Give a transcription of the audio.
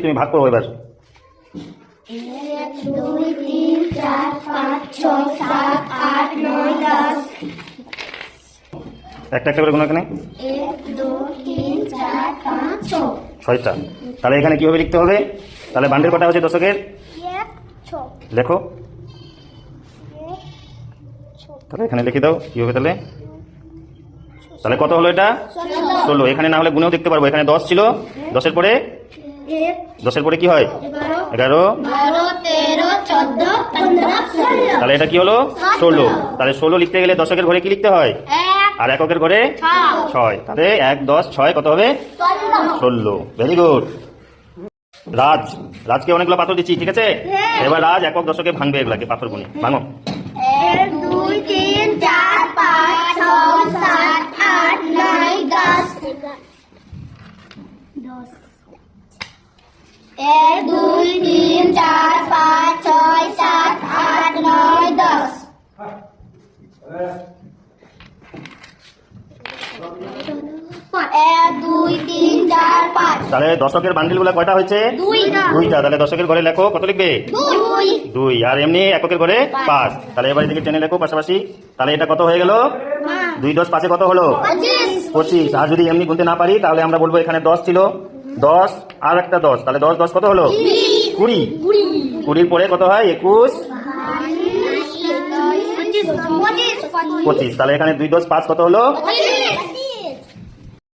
তুমি ভাগ করো এবার। 1 2 3 4 5 6 7 8 9 10 একটা একটা করে গুণ এখানে 1 2 3 4 5 6 6টা। তাহলে এখানে কিভাবে লিখতে হবে? তাহলে বান্ডেল কটা হচ্ছে দশকের? 1 6 লেখো। তাহলে এখানে লিখে দাও কিভাবে। তাহলে তাহলে কত হলো এটা? 16। এখানে না হলে গুণেও দেখতে পারবো। এখানে 10 ছিল, 10-এর পরে 10-এর পরে কি হয়? 11 12 13 14 15 16 তাহলে এটা কি হলো? 16। তাহলে 16 লিখতে গেলে দশকের ঘরে কি লিখতে হয়? 1 আর এককের ঘরে 6। তাহলে 1 10 6 কত হবে? 16। Very good. রাজকে অনেকগুলো পাথর দিচ্ছি, ঠিক আছে? এবার রাজ একক দশকে ভাঙবে এগুলাকে, পাথর গুনে ভাঙো। 1 2 3 4 5 6 7 8 9 10 1 2 3 4 5 6 7 8 9 10 1 2 3 4 5 তাহলে দশকের বান্ডিল গুলা কয়টা হয়েছে? 2টা। তাহলে দশকের ঘরে লেখো, কত লিখবে? 2। আর এমনি এককের ঘরে 5। তাহলে এবার এদিকে টেনে লেখো পাশাপাশি। তাহলে এটা কত হয়ে গেল? 2 10 5 কত হলো? 25। আর যদি এমনি গুনতে না পারি তাহলে আমরা বলবো এখানে 10 ছিল, 10 আর একটা 10। তাহলে 10 10 কত হলো? 20। 20-র পরে কত হয়? 21 25। তাহলে এখানে 2 10 5 কত হলো?